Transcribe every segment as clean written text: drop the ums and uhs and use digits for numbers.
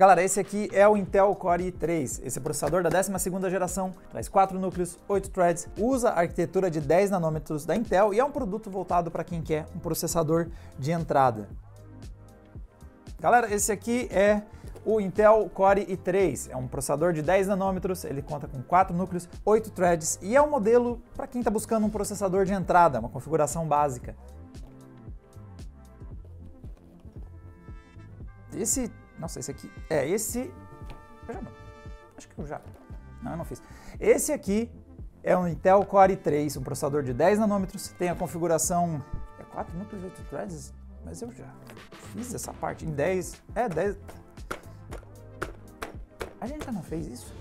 Galera, esse aqui é o Intel Core i3. Esse processador da 12ª geração, traz 4 núcleos, 8 threads, usa a arquitetura de 10 nanômetros da Intel e é um produto voltado para quem quer um processador de entrada. Galera, esse aqui é o Intel Core i3, é um processador de 10 nanômetros, ele conta com 4 núcleos, 8 threads e é um modelo para quem está buscando um processador de entrada, uma configuração básica. Esse aqui, eu não fiz. Esse aqui é um Intel Core i3, um processador de 10 nanômetros, tem a configuração, 4 núcleos, 8 threads, mas eu já fiz essa parte em 10, 10. A gente já não fez isso?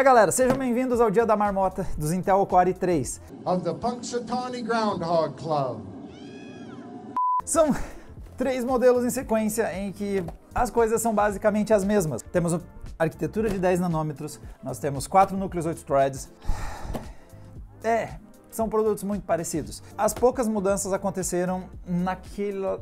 Galera, sejam bem-vindos ao Dia da Marmota dos Intel Core i3. Of the Punxsutawney Groundhog Club. São 3 modelos em sequência em que as coisas são basicamente as mesmas. Temos a arquitetura de 10 nanômetros, nós temos 4 núcleos, 8 threads. São produtos muito parecidos. As poucas mudanças aconteceram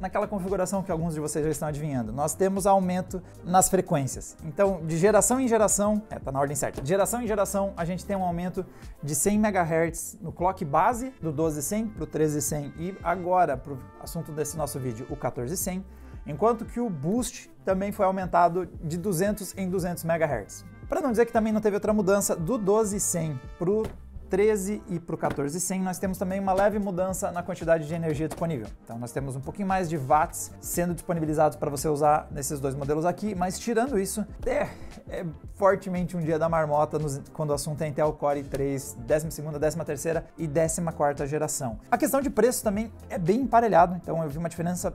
naquela configuração que alguns de vocês já estão adivinhando. Nós temos aumento nas frequências. Então, de geração em geração, tá na ordem certa. De geração em geração, a gente tem um aumento de 100 MHz no clock base, do 12100 para o 13100 e agora, para o assunto desse nosso vídeo, o 14100, enquanto que o boost também foi aumentado de 200 em 200 MHz. Para não dizer que também não teve outra mudança, do 12100 para o 13 e para o 14100, nós temos também uma leve mudança na quantidade de energia disponível. Então nós temos um pouquinho mais de watts sendo disponibilizados para você usar nesses dois modelos aqui, mas tirando isso, é fortemente um dia da marmota quando o assunto é Intel Core i3, 12ª, 13ª e 14ª geração. A questão de preço também é bem emparelhado, então eu vi uma diferença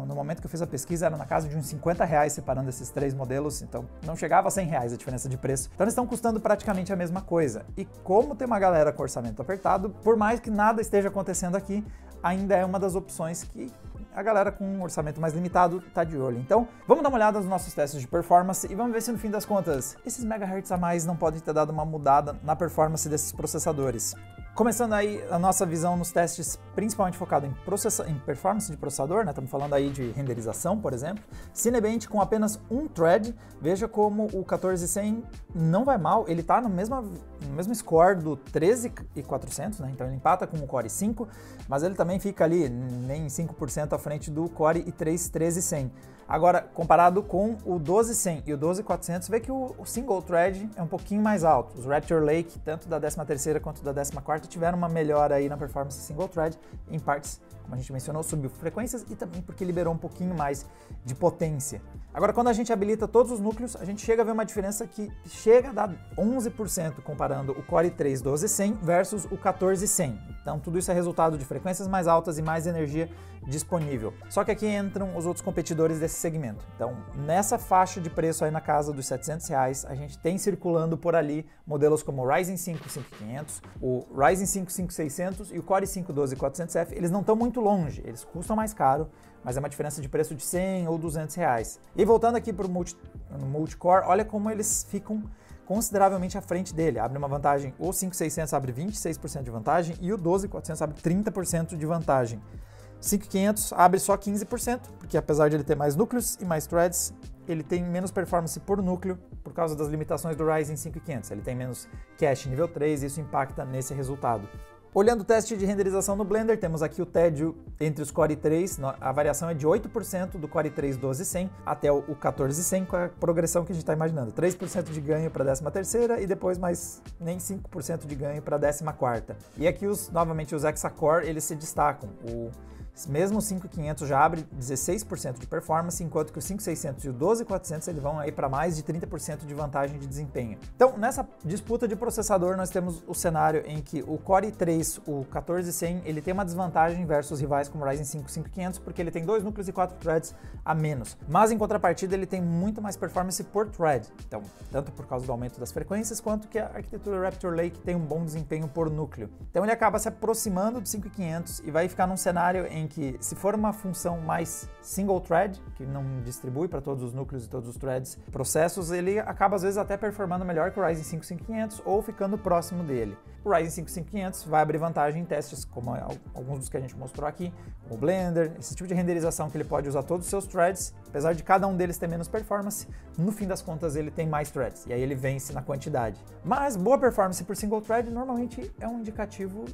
no momento que eu fiz a pesquisa, era na casa de uns R$50 separando esses 3 modelos, então não chegava a R$100 a diferença de preço. Então eles estão custando praticamente a mesma coisa. E como tem uma galera com orçamento apertado, por mais que nada esteja acontecendo aqui, ainda é uma das opções que a galera com um orçamento mais limitado tá de olho. Então, vamos dar uma olhada nos nossos testes de performance e vamos ver se no fim das contas, esses megahertz a mais não podem ter dado uma mudada na performance desses processadores. Começando aí a nossa visão nos testes, principalmente focado em performance de processador, né? Estamos falando aí de renderização, por exemplo. Cinebench com apenas um thread, veja como o 14100 não vai mal, ele está no mesmo score do 13400, né? Então ele empata com o Core i5, mas ele também fica ali nem 5% à frente do Core i3 13100. Agora, comparado com o 12100 e o 12400, vê que o single thread é um pouquinho mais alto. Os Raptor Lake, tanto da 13ª quanto da 14ª, tiveram uma melhora aí na performance single thread, em partes, como a gente mencionou, subiu frequências e também porque liberou um pouquinho mais de potência. Agora, quando a gente habilita todos os núcleos, a gente chega a ver uma diferença que chega a dar 11% comparando o Core i3 12100 versus o 14100. Então, tudo isso é resultado de frequências mais altas e mais energia disponível. Só que aqui entram os outros competidores desse segmento. Então, nessa faixa de preço aí na casa dos R$700, a gente tem circulando por ali modelos como o Ryzen 5 5500, o Ryzen 5 5600 e o Core i5 12400F. Eles não estão muito longe, eles custam mais caro, mas é uma diferença de preço de R$100 ou R$200. E voltando aqui para o multicore, olha como eles ficam consideravelmente à frente dele. Abre uma vantagem, o 5600 abre 26% de vantagem e o 12400 abre 30% de vantagem. 5500 abre só 15%, porque apesar de ele ter mais núcleos e mais threads, ele tem menos performance por núcleo por causa das limitações do Ryzen 5500. Ele tem menos cache nível 3 e isso impacta nesse resultado. Olhando o teste de renderização no Blender, temos aqui o tédio entre os Core i3, a variação é de 8% do Core i3 12100 até o 14100, com a progressão que a gente está imaginando. 3% de ganho para a 13ª e depois mais nem 5% de ganho para a 14ª. E aqui, novamente, os Hexa-Core, eles se destacam. Mesmo o 5500 já abre 16% de performance, enquanto que o 5600 e o 12400 eles vão aí para mais de 30% de vantagem de desempenho. Então, nessa disputa de processador, nós temos o cenário em que o Core i3, o 14100, ele tem uma desvantagem versus rivais como o Ryzen 5 5500, porque ele tem 2 núcleos e 4 threads a menos. Mas, em contrapartida, ele tem muito mais performance por thread. Então, tanto por causa do aumento das frequências, quanto que a arquitetura Raptor Lake tem um bom desempenho por núcleo. Então, ele acaba se aproximando do 5500 e vai ficar num cenário em em que, se for uma função mais single thread, que não distribui para todos os núcleos e todos os threads processos, ele acaba às vezes até performando melhor que o Ryzen 5 5500 ou ficando próximo dele. O Ryzen 5 5500 vai abrir vantagem em testes como alguns dos que a gente mostrou aqui, como o Blender, esse tipo de renderização que ele pode usar todos os seus threads, apesar de cada um deles ter menos performance, no fim das contas ele tem mais threads, e aí ele vence na quantidade. Mas boa performance por single thread normalmente é um indicativo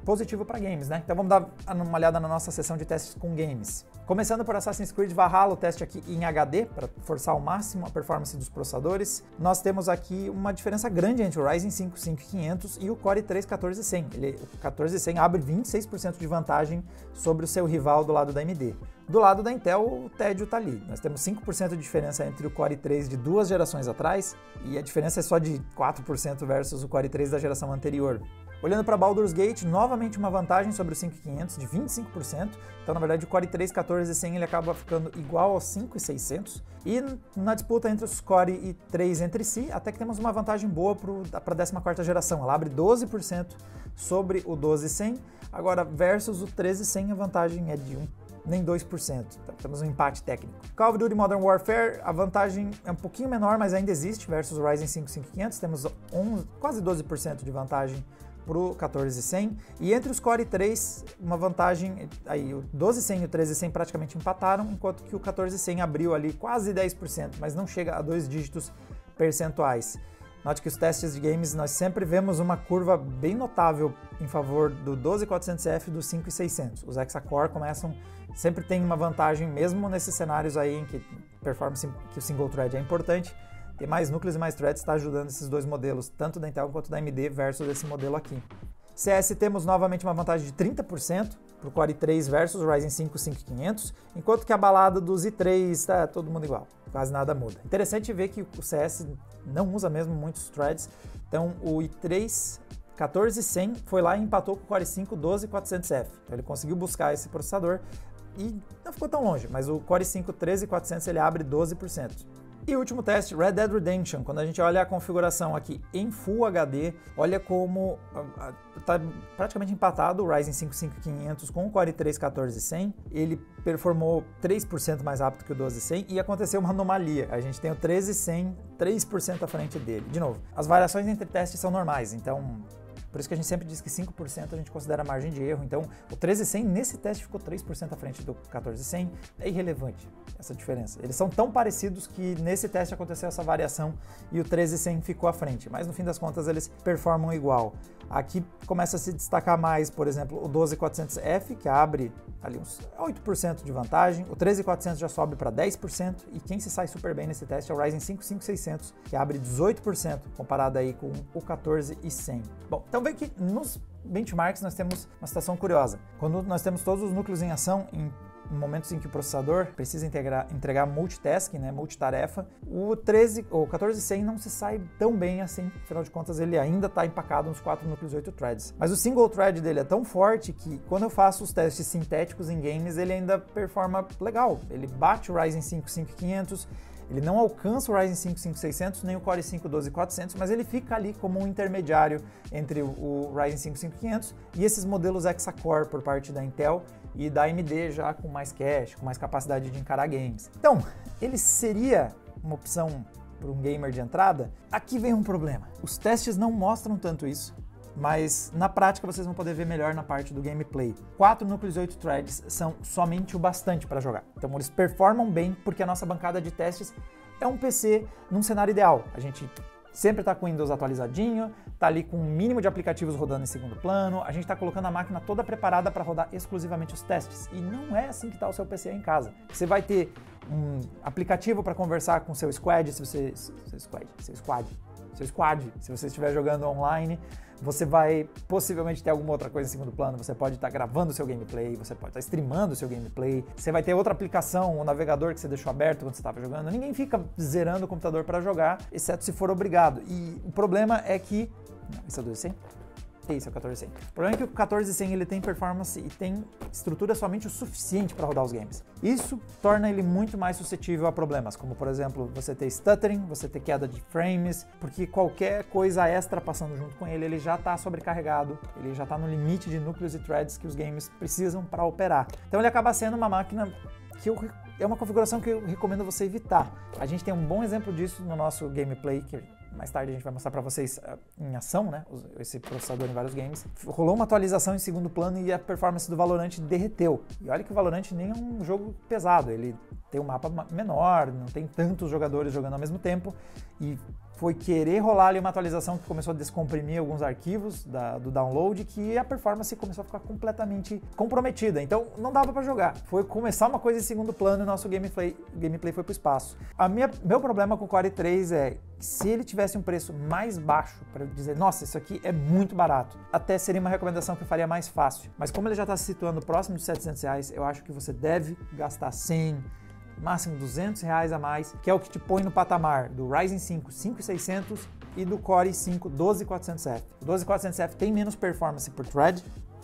positivo para games, né? Então vamos dar uma olhada na nossa sessão de testes com games. Começando por Assassin's Creed Valhalla, o teste aqui em HD, para forçar ao máximo a performance dos processadores. Nós temos aqui uma diferença grande entre o Ryzen 5 5500 e o Core i3 14100. O 14100 abre 26% de vantagem sobre o seu rival do lado da AMD. Do lado da Intel, o tédio está ali. Nós temos 5% de diferença entre o Core i3 de 2 gerações atrás, e a diferença é só de 4% versus o Core i3 da geração anterior. Olhando para Baldur's Gate, novamente uma vantagem sobre o 5500 de 25%. Então, na verdade, o Core i3 14100 ele acaba ficando igual ao 5600. E na disputa entre os Core i3 entre si, até que temos uma vantagem boa para a 14ª geração. Ela abre 12% sobre o 12100. Agora, versus o 13100, a vantagem é de nem 2%. Então, temos um empate técnico. Call of Duty Modern Warfare, a vantagem é um pouquinho menor, mas ainda existe, versus o Ryzen 5 5500. Temos quase 12% de vantagem para o 14100, e entre os Core i3, uma vantagem, aí o 12100 e o 13100 praticamente empataram, enquanto que o 14100 abriu ali quase 10%, mas não chega a 2 dígitos percentuais. Note que os testes de games nós sempre vemos uma curva bem notável em favor do 12400F e do 5600. Os Hexa-Core sempre tem uma vantagem, mesmo nesses cenários aí em que performance, que o single thread é importante. Ter mais núcleos e mais threads está ajudando esses dois modelos, tanto da Intel quanto da AMD, versus esse modelo aqui. CS temos novamente uma vantagem de 30% para o Core i3 versus o Ryzen 5 5500, enquanto que a balada dos i3 está todo mundo igual, quase nada muda. Interessante ver que o CS não usa mesmo muitos threads, então o i3 14100 foi lá e empatou com o Core i5 12400F, então ele conseguiu buscar esse processador e não ficou tão longe, mas o Core i5 13400 ele abre 12%. E o último teste, Red Dead Redemption, quando a gente olha a configuração aqui em Full HD, olha como está praticamente empatado o Ryzen 5 5500 com o Core i3 14100, ele performou 3% mais rápido que o 12100 e aconteceu uma anomalia, a gente tem o 13100 3% à frente dele. De novo, as variações entre testes são normais, então por isso que a gente sempre diz que 5% a gente considera margem de erro. Então, o 13100 nesse teste ficou 3% à frente do 14100. É irrelevante essa diferença. Eles são tão parecidos que nesse teste aconteceu essa variação e o 13100 ficou à frente. Mas no fim das contas eles performam igual. Aqui começa a se destacar mais, por exemplo, o 12400F, que abre ali uns 8% de vantagem. O 13400 já sobe para 10%. E quem se sai super bem nesse teste é o Ryzen 5 5600, que abre 18% comparado aí com o 14100. Bom, então vê que nos benchmarks nós temos uma situação curiosa. Quando nós temos todos os núcleos em ação em momentos em que o processador precisa entregar multitasking, né, multitarefa, o 14100 não se sai tão bem assim, afinal de contas ele ainda está empacado nos 4 núcleos e 8 threads. Mas o single thread dele é tão forte que quando eu faço os testes sintéticos em games, ele ainda performa legal. Ele bate o Ryzen 5 5500, ele não alcança o Ryzen 5 5600 nem o Core i5 12400, mas ele fica ali como um intermediário entre o Ryzen 5 5500 e esses modelos Hexa-Core por parte da Intel e da AMD já com mais cache, com mais capacidade de encarar games. Então, ele seria uma opção para um gamer de entrada? Aqui vem um problema. Os testes não mostram tanto isso, mas na prática vocês vão poder ver melhor na parte do gameplay. 4 núcleos e 8 threads são somente o bastante para jogar. Então eles performam bem porque a nossa bancada de testes é um PC num cenário ideal. A gente sempre está com o Windows atualizadinho, está ali com um mínimo de aplicativos rodando em segundo plano, a gente está colocando a máquina toda preparada para rodar exclusivamente os testes. E não é assim que está o seu PC aí em casa. Você vai ter um aplicativo para conversar com o seu squad, se você estiver jogando online, você vai possivelmente ter alguma outra coisa em segundo plano, você pode estar gravando o seu gameplay, você pode estar streamando o seu gameplay, você vai ter outra aplicação, o navegador que você deixou aberto quando você estava jogando. Ninguém fica zerando o computador para jogar, exceto se for obrigado. E o problema é que... Não, esse é o 200? Esse é o 1400. O problema é que o 1400 ele tem performance e tem estrutura somente o suficiente para rodar os games. Isso torna ele muito mais suscetível a problemas, como por exemplo, você ter stuttering, você ter queda de frames, porque qualquer coisa extra passando junto com ele já está sobrecarregado, ele já está no limite de núcleos e threads que os games precisam para operar. Então ele acaba sendo uma máquina que é uma configuração que eu recomendo você evitar. A gente tem um bom exemplo disso no nosso gameplay, que mais tarde a gente vai mostrar para vocês em ação, né? Esse processador em vários games. Rolou uma atualização em segundo plano e a performance do Valorant derreteu. E olha que o Valorant nem é um jogo pesado, ele tem um mapa menor, não tem tantos jogadores jogando ao mesmo tempo, e foi querer rolar ali uma atualização que começou a descomprimir alguns arquivos do download, que a performance começou a ficar completamente comprometida. Então não dava para jogar. Foi começar uma coisa em segundo plano e nosso gameplay foi para o espaço. Meu problema com o Core i3 é, se ele tivesse um preço mais baixo, para eu dizer, nossa, isso aqui é muito barato, até seria uma recomendação que eu faria mais fácil. Mas como ele já está se situando próximo de R$700, eu acho que você deve gastar 100, máximo R$200 a mais, que é o que te põe no patamar do Ryzen 5 5600 e do Core i5 12400F. O 12400F tem menos performance por thread,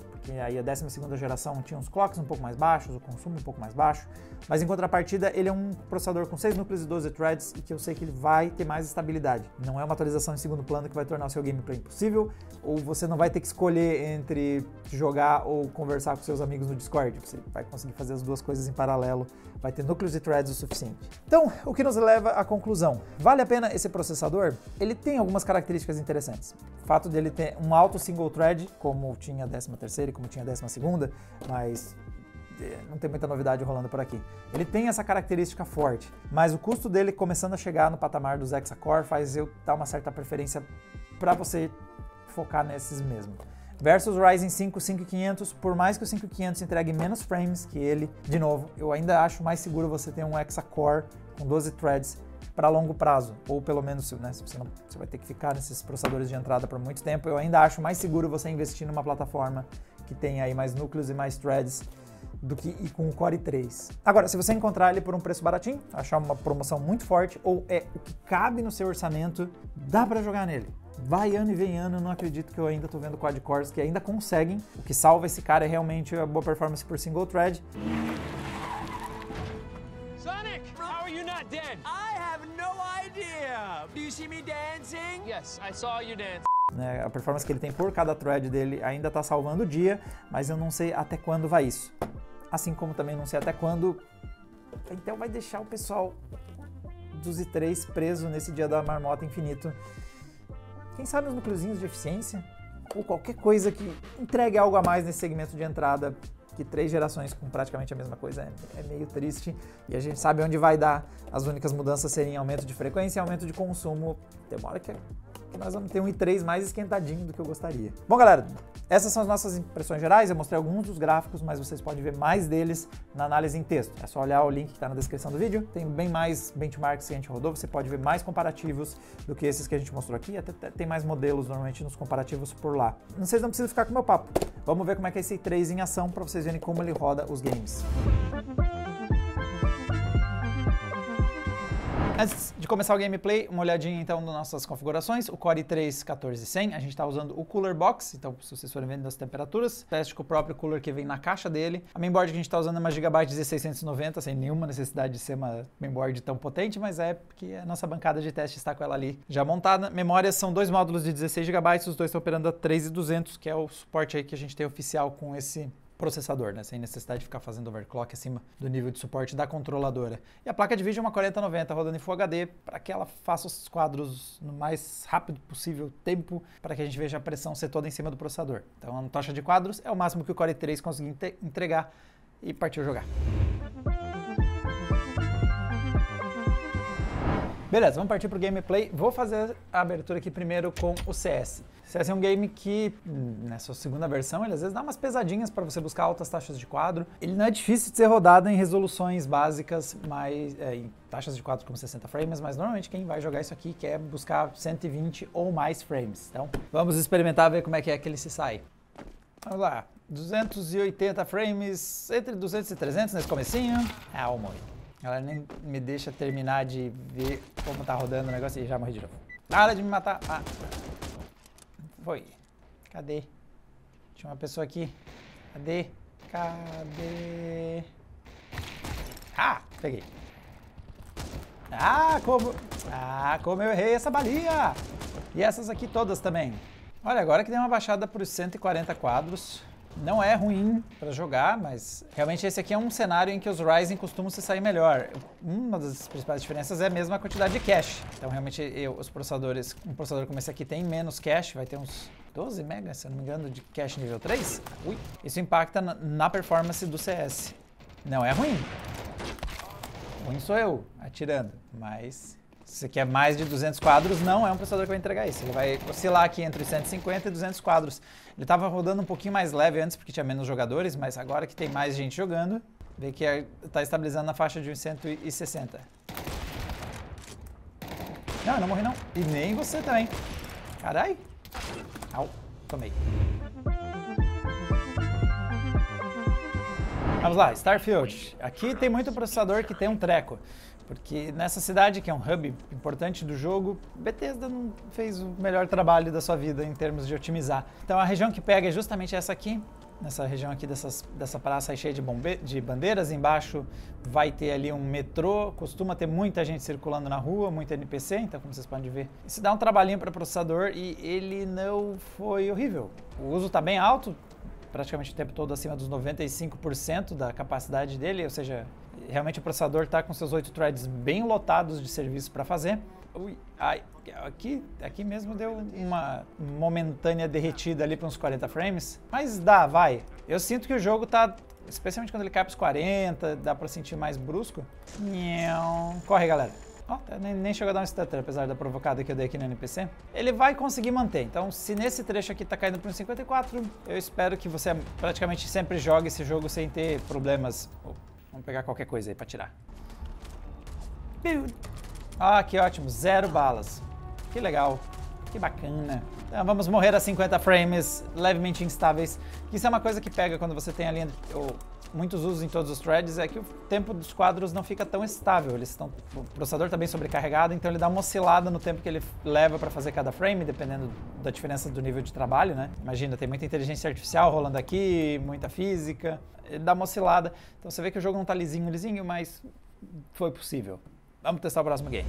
porque aí a 12ª geração tinha uns clocks um pouco mais baixos, o consumo um pouco mais baixo, mas em contrapartida ele é um processador com 6 núcleos e 12 threads e que eu sei que ele vai ter mais estabilidade. Não é uma atualização em segundo plano que vai tornar o seu gameplay impossível, ou você não vai ter que escolher entre jogar ou conversar com seus amigos no Discord. Você vai conseguir fazer as duas coisas em paralelo, vai ter núcleos e threads o suficiente. Então, o que nos leva à conclusão. Vale a pena esse processador? Ele tem algumas características interessantes. O fato dele ter um alto single thread, como tinha a 13ª e como tinha a 12ª, mas não tem muita novidade rolando por aqui. Ele tem essa característica forte, mas o custo dele começando a chegar no patamar dos Hexa-Core faz eu dar uma certa preferência para você focar nesses mesmo. Versus o Ryzen 5 5500, por mais que o 5500 entregue menos frames que ele, de novo, eu ainda acho mais seguro você ter um Hexa-Core com 12 threads para longo prazo, ou pelo menos, né, você vai ter que ficar nesses processadores de entrada por muito tempo. Eu ainda acho mais seguro você investir numa plataforma que tem aí mais núcleos e mais threads do que ir com o Core i3. Agora, se você encontrar ele por um preço baratinho, achar uma promoção muito forte, ou é o que cabe no seu orçamento, dá para jogar nele. Vai ano e vem ano, eu não acredito que eu ainda tô vendo quad-cores que ainda conseguem. O que salva esse cara é realmente a boa performance por single thread. Sonic, how are you not dead? I have no idea. Do you see me dancing? Yes, I saw you dance. A performance que ele tem por cada thread dele ainda está salvando o dia, mas eu não sei até quando vai isso. Assim como também não sei até quando a Intel vai deixar o pessoal dos i3 preso nesse dia da marmota infinito. Quem sabe os núcleozinhos de eficiência ou qualquer coisa que entregue algo a mais nesse segmento de entrada, que 3 gerações com praticamente a mesma coisa é meio triste, e a gente sabe onde vai dar. As únicas mudanças seriam aumento de frequência e aumento de consumo. Demora que nós vamos ter um i3 mais esquentadinho do que eu gostaria. Bom, galera, essas são as nossas impressões gerais. Eu mostrei alguns dos gráficos, mas vocês podem ver mais deles na análise em texto. É só olhar o link que está na descrição do vídeo. Tem bem mais benchmarks que a gente rodou. Você pode ver mais comparativos do que esses que a gente mostrou aqui. Até tem mais modelos normalmente nos comparativos por lá. Vocês não precisam ficar com o meu papo. Vamos ver como é que é esse i3 em ação para vocês verem como ele roda os games. Antes de começar o gameplay, uma olhadinha então nas nossas configurações. O Core i3 14100, a gente está usando o Cooler Box, então se vocês forem vendo as temperaturas, teste com o próprio cooler que vem na caixa dele. A mainboard que a gente está usando é uma Gigabyte Z690, sem nenhuma necessidade de ser uma mainboard tão potente, mas é porque a nossa bancada de teste está com ela ali já montada. Memórias são 2 módulos de 16 GB, os dois estão operando a 3200, que é o suporte aí que a gente tem oficial com esse processador, né? Sem necessidade de ficar fazendo overclock acima do nível de suporte da controladora. E a placa de vídeo é uma 4090 rodando em Full HD para que ela faça os quadros no mais rápido possível tempo, para que a gente veja a pressão ser toda em cima do processador. Então a taxa de quadros é o máximo que o Core i3 conseguiu entregar e partiu jogar. Beleza, vamos partir para o gameplay. Vou fazer a abertura aqui primeiro com o CS. CS é um game que, nessa segunda versão, ele às vezes dá umas pesadinhas para você buscar altas taxas de quadro. Ele não é difícil de ser rodado em resoluções básicas, mas em taxas de quadro como 60 frames, mas normalmente quem vai jogar isso aqui quer buscar 120 ou mais frames. Então, vamos experimentar, ver como é que ele se sai. Vamos lá, 280 frames, entre 200 e 300 nesse comecinho. Ah, o morri. Ela nem me deixa terminar de ver como tá rodando o negócio e já morri de novo. Nada de me matar. Ah. Foi. Cadê? Tinha uma pessoa aqui. Cadê? Cadê? Ah, peguei. Ah, como eu errei essa balinha! E essas aqui todas também. Olha, agora que deu uma baixada para os 140 quadros. Não é ruim para jogar, mas realmente esse aqui é um cenário em que os Ryzen costumam se sair melhor. Uma das principais diferenças é mesmo a quantidade de cache. Então realmente os processadores, um processador como esse aqui tem menos cache, vai ter uns 12 MB, se eu não me engano, de cache nível 3. Ui, isso impacta na performance do CS. Não é ruim. Ruim sou eu atirando, mas se você quer mais de 200 quadros, não é um processador que vai entregar isso. Ele vai oscilar aqui entre 150 e 200 quadros. Ele estava rodando um pouquinho mais leve antes porque tinha menos jogadores, mas agora que tem mais gente jogando, vê que está estabilizando na faixa de uns 160. Não, eu não morri não. E nem você também. Carai. Au, tomei. Vamos lá, Starfield. Aqui tem muito processador que tem um treco. Porque nessa cidade, que é um hub importante do jogo, Bethesda não fez o melhor trabalho da sua vida em termos de otimizar. Então a região que pega é justamente essa aqui. Nessa região aqui dessa praça aí cheia de bandeiras. Embaixo vai ter ali um metrô. Costuma ter muita gente circulando na rua, muito NPC. Então, como vocês podem ver, isso dá um trabalhinho para o processador e ele não foi horrível. O uso está bem alto, praticamente o tempo todo acima dos 95% da capacidade dele, ou seja, realmente o processador está com seus 8 threads bem lotados de serviço para fazer. Ui, ai, aqui mesmo deu uma momentânea derretida ali para uns 40 frames, mas dá, vai. Eu sinto que o jogo tá, especialmente quando ele cai para os 40, dá para sentir mais brusco. Corre, galera. Ó, nem chegou a dar um stutter, apesar da provocada que eu dei aqui no NPC. Ele vai conseguir manter. Então, se nesse trecho aqui tá caindo para um 54, eu espero que você praticamente sempre jogue esse jogo sem ter problemas. Vamos pegar qualquer coisa aí para tirar. Ah, que ótimo, 0 balas. Que legal, que bacana. Então, vamos morrer a 50 frames, levemente instáveis. Isso é uma coisa que pega quando você tem a linha... muitos usos em todos os threads, é que o tempo dos quadros não fica tão estável. O processador está bem sobrecarregado, então ele dá uma oscilada no tempo que ele leva para fazer cada frame, dependendo da diferença do nível de trabalho, né? Imagina, tem muita inteligência artificial rolando aqui, muita física, ele dá uma oscilada. Então você vê que o jogo não está lisinho, mas foi possível. Vamos testar o próximo game.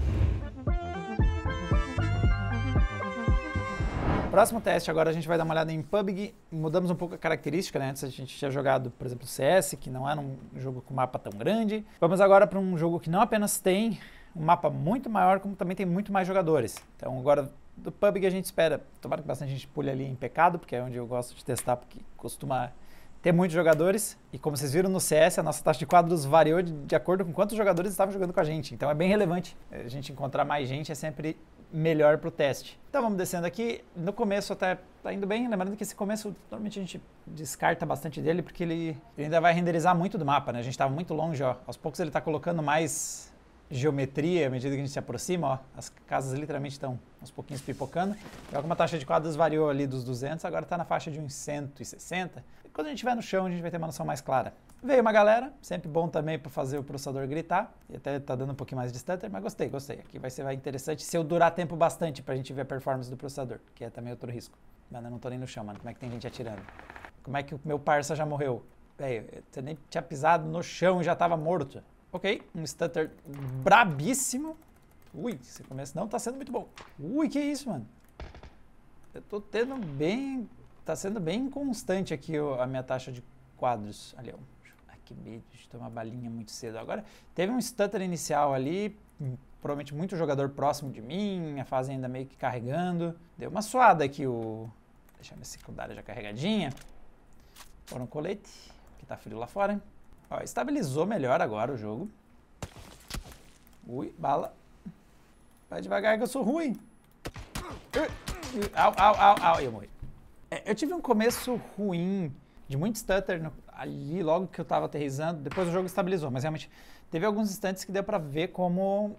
Próximo teste, agora a gente vai dar uma olhada em PUBG. Mudamos um pouco a característica, né? Antes a gente tinha jogado, por exemplo, CS, que não era um jogo com mapa tão grande. Vamos agora para um jogo que não apenas tem um mapa muito maior, como também tem muito mais jogadores. Então agora do PUBG a gente espera, tomara que bastante gente pule ali em pecado, porque é onde eu gosto de testar, porque costuma ter muitos jogadores. E como vocês viram no CS, a nossa taxa de quadros variou de acordo com quantos jogadores estavam jogando com a gente. Então é bem relevante. A gente encontrar mais gente é sempre melhor para o teste. Então vamos descendo aqui. No começo até tá indo bem, lembrando que esse começo normalmente a gente descarta bastante dele porque ele ainda vai renderizar muito do mapa, né? A gente estava muito longe, ó. Aos poucos ele está colocando mais geometria à medida que a gente se aproxima, ó. As casas literalmente estão uns pouquinhos pipocando. E como a taxa de quadros variou ali dos 200, agora está na faixa de uns 160. E quando a gente estiver no chão, a gente vai ter uma noção mais clara. Veio uma galera, sempre bom também para fazer o processador gritar, e até tá dando um pouquinho mais de stutter, mas gostei. Aqui vai ser interessante se eu durar tempo bastante pra gente ver a performance do processador, que é também outro risco. Mano, eu não tô nem no chão, mano, como é que tem gente atirando? Como é que o meu parça já morreu? Velho, você nem tinha pisado no chão e já tava morto. Ok, um stutter brabíssimo. Ui, esse começo não tá sendo muito bom. Ui, que isso, mano? Eu tô tendo bem... Tá sendo bem constante aqui a minha taxa de quadros. Ali, ó. Que medo de tomar balinha muito cedo. Agora, teve um stutter inicial ali, provavelmente muito jogador próximo de mim, a fase ainda meio que carregando. Deu uma suada aqui deixa minha secundária já carregadinha. Fora um colete, que tá frio lá fora. Hein? Ó, estabilizou melhor agora o jogo. Ui, bala. Vai devagar que eu sou ruim. Au, eu morri. Eu tive um começo ruim, de muito stutter ali logo que eu tava aterrissando, depois o jogo estabilizou, mas realmente teve alguns instantes que deu pra ver como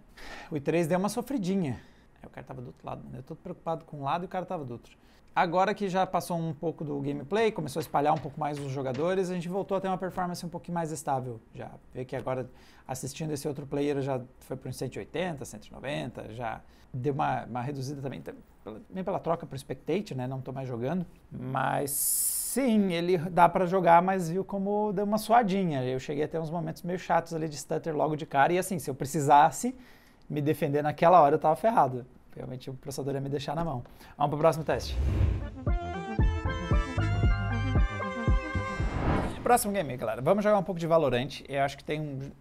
o i3 deu uma sofridinha. Aí o cara tava do outro lado, eu tô preocupado com um lado e o cara tava do outro. Agora que já passou um pouco do gameplay, começou a espalhar um pouco mais os jogadores, a gente voltou a ter uma performance um pouquinho mais estável. Já vê que agora, assistindo esse outro player, já foi para uns 180, 190, já deu uma reduzida também pela troca para o Spectate, né? Não estou mais jogando. Mas sim, ele dá para jogar, mas viu como deu uma suadinha. Eu cheguei a ter uns momentos meio chatos ali de stutter logo de cara. E assim, se eu precisasse me defender naquela hora, eu tava ferrado. Realmente o processador ia me deixar na mão. Vamos para o próximo teste. Próximo game, galera. Vamos jogar um pouco de Valorant. Eu acho que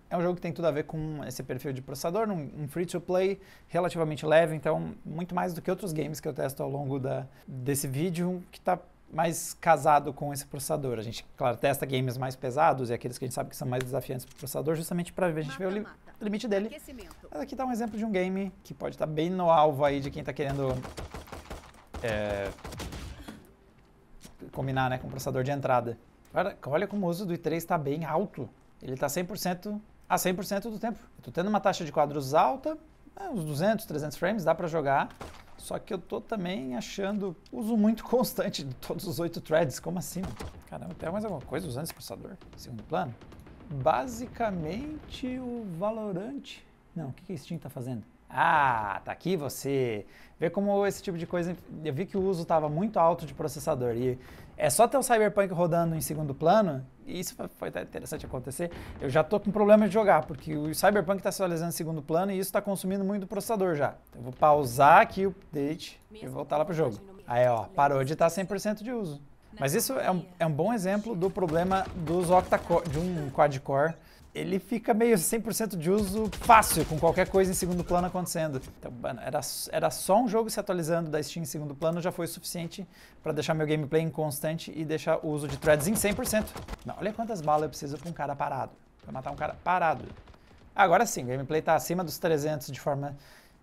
é um jogo que tem tudo a ver com esse perfil de processador, um free-to-play relativamente leve, então muito mais do que outros games que eu testo ao longo desse vídeo, que está mais casado com esse processador. A gente, claro, testa games mais pesados e aqueles que a gente sabe que são mais desafiantes para o processador, justamente para a gente ver o limite dele. Mas aqui está um exemplo de um game que pode estar bem no alvo aí de quem está querendo combinar, né, com o processador de entrada. Olha como o uso do i3 está bem alto. Ele está 100% a 100% do tempo. Estou tendo uma taxa de quadros alta, uns 200, 300 frames, dá para jogar. Só que eu tô também achando uso muito constante de todos os 8 threads. Como assim? Caramba, tem mais alguma coisa usando esse processador? Segundo plano? Basicamente o Valorant. Não, o que a Steam tá fazendo? Ah, tá aqui você. Vê como esse tipo de coisa. Eu vi que o uso estava muito alto de processador. E é só ter o Cyberpunk rodando em segundo plano. E isso foi até interessante acontecer. Eu já tô com problema de jogar, porque o Cyberpunk está se atualizando em segundo plano e isso está consumindo muito do processador já. Então, eu vou pausar aqui o update e voltar lá pro jogo. Aí, ó, parou de estar 100% de uso. Mas isso é um bom exemplo do problema dos octa-core, de um quad-core. Ele fica meio 100% de uso fácil, com qualquer coisa em segundo plano acontecendo. Então, mano, era só um jogo se atualizando da Steam em segundo plano, já foi suficiente para deixar meu gameplay inconstante e deixar o uso de threads em 100%. Não, olha quantas balas eu preciso para um cara parado, para matar um cara parado. Agora sim, o gameplay está acima dos 300 de forma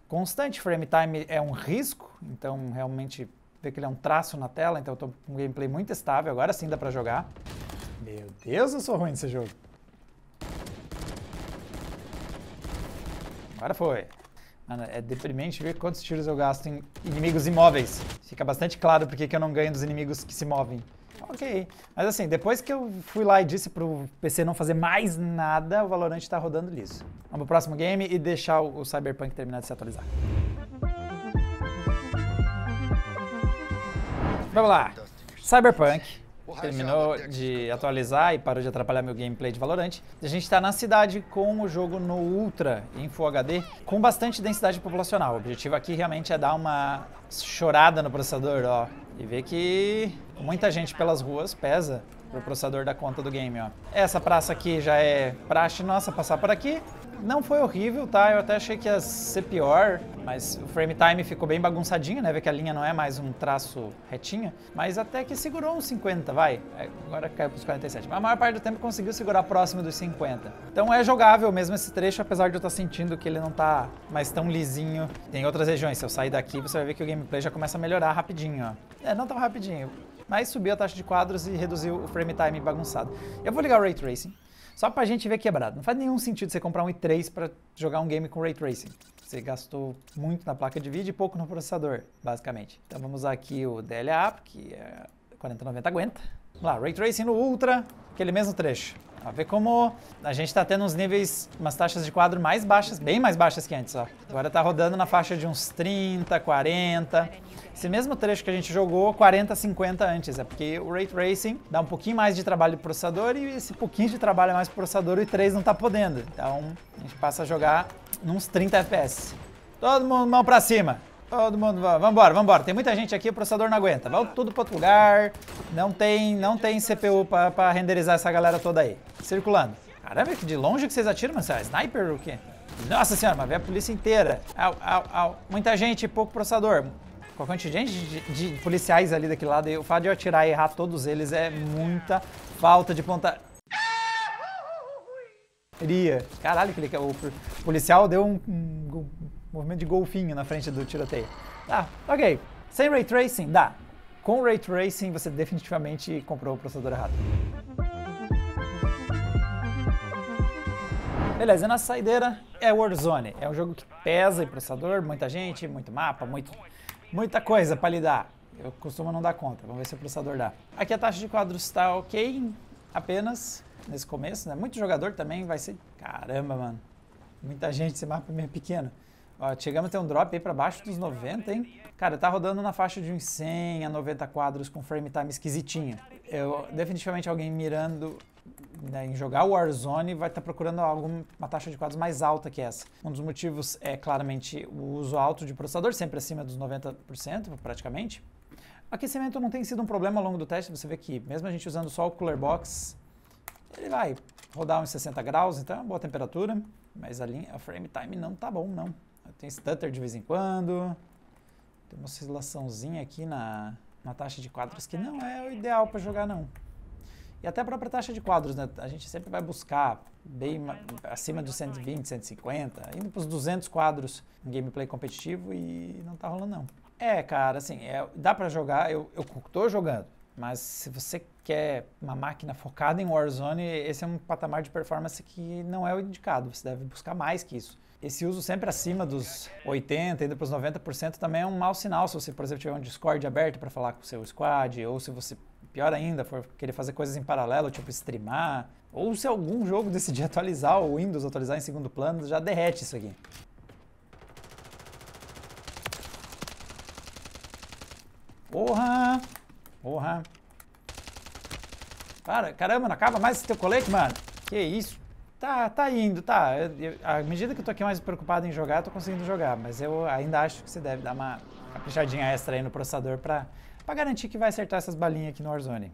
constante, frame time é um risco, então realmente vê que ele é um traço na tela, então eu estou com um gameplay muito estável, agora sim dá para jogar. Meu Deus, eu sou ruim nesse jogo. Agora foi. Mano, é deprimente ver quantos tiros eu gasto em inimigos imóveis. Fica bastante claro porque que eu não ganho dos inimigos que se movem. Ok. Mas assim, depois que eu fui lá e disse pro PC não fazer mais nada, o Valorant tá rodando liso. Vamos pro próximo game e deixar o Cyberpunk terminar de se atualizar. Vamos lá. Cyberpunk terminou de atualizar e parou de atrapalhar meu gameplay de Valorant. A gente está na cidade com o jogo no Ultra, em Full HD, com bastante densidade populacional. O objetivo aqui realmente é dar uma chorada no processador, ó. E ver que muita gente pelas ruas pesa pro processador dar conta do game, ó. Essa praça aqui já é praxe nossa passar por aqui. Não foi horrível, tá? Eu até achei que ia ser pior, mas o frame time ficou bem bagunçadinho, né? Vê que a linha não é mais um traço retinha, mas até que segurou uns 50, vai. Agora caiu pros 47. Mas a maior parte do tempo conseguiu segurar próximo dos 50. Então é jogável mesmo esse trecho, apesar de eu estar sentindo que ele não tá mais tão lisinho. Tem outras regiões, se eu sair daqui, você vai ver que o gameplay já começa a melhorar rapidinho, ó. Não tão rapidinho, mas subiu a taxa de quadros e reduziu o frame time bagunçado. Eu vou ligar o Ray Tracing. Só pra gente ver quebrado. Não faz nenhum sentido você comprar um i3 para jogar um game com Ray Tracing. Você gastou muito na placa de vídeo e pouco no processador, basicamente. Então vamos usar aqui o DLA, que é 4090 aguenta. Vamos lá, Ray Tracing no Ultra, aquele mesmo trecho. Ó, vê como a gente tá tendo uns níveis, umas taxas de quadro mais baixas, bem mais baixas que antes, ó. Agora tá rodando na faixa de uns 30, 40. Esse mesmo trecho que a gente jogou 40, 50 antes, é porque o Ray Tracing dá um pouquinho mais de trabalho pro processador e esse pouquinho de trabalho a mais pro processador o i3 não tá podendo. Então a gente passa a jogar uns 30 FPS. Todo mundo mão pra cima. Todo mundo, vambora, vambora. Tem muita gente aqui, o processador não aguenta. Vamos tudo para outro lugar. Não tem CPU para renderizar essa galera toda aí. Circulando. Caramba, que de longe que vocês atiram, mas é sniper ou o quê? Nossa senhora, mas vê a polícia inteira. Au, au, au. Muita gente, pouco processador. Com a quantidade de policiais ali daquele lado, e o fato de eu atirar e errar todos eles é muita falta de ponta. Caralho, o policial deu um movimento de golfinho na frente do tiroteio. Tá, ok. Sem Ray Tracing, dá. Com Ray Tracing, você definitivamente comprou o processador errado. Beleza, e nossa saideira é Warzone. É um jogo que pesa em processador, muita gente, muito mapa, muita coisa pra lidar. Eu costumo não dar conta, vamos ver se o processador dá. Aqui a taxa de quadros está ok, apenas nesse começo, né? Muito jogador também vai ser... Caramba, mano. Muita gente, esse mapa é meio pequeno. Ó, chegamos a ter um drop aí pra baixo dos 90, hein? Cara, tá rodando na faixa de uns 100 a 90 quadros com frame time esquisitinho. Definitivamente alguém mirando, né, em jogar o Warzone vai estar procurando uma taxa de quadros mais alta que essa. Um dos motivos é claramente o uso alto de processador, sempre acima dos 90% praticamente. O aquecimento não tem sido um problema ao longo do teste, você vê que mesmo a gente usando só o Cooler Box, ele vai rodar uns 60 graus, então é uma boa temperatura, mas a frame time não tá bom, não. Tem stutter de vez em quando, tem uma oscilaçãozinha aqui na taxa de quadros que não é o ideal para jogar, não. E até a própria taxa de quadros, né? A gente sempre vai buscar bem acima dos 120, 150, indo para os 200 quadros em gameplay competitivo e não tá rolando, não. Cara, assim, dá para jogar, eu tô jogando, mas se você quer uma máquina focada em Warzone, esse é um patamar de performance que não é o indicado, você deve buscar mais que isso. Esse uso sempre acima dos 80%, indo para os 90% também é um mau sinal se você, por exemplo, tiver um Discord aberto para falar com o seu squad, ou se você, pior ainda, for querer fazer coisas em paralelo, tipo streamar, ou se algum jogo decidir atualizar, o Windows atualizar em segundo plano, já derrete isso aqui. Porra! Porra! Caramba, não acaba mais esse teu colete, mano? Que isso? Tá indo, tá. À medida que eu tô aqui mais preocupado em jogar, eu tô conseguindo jogar. Mas eu ainda acho que você deve dar uma caprichadinha extra aí no processador pra garantir que vai acertar essas balinhas aqui no Warzone.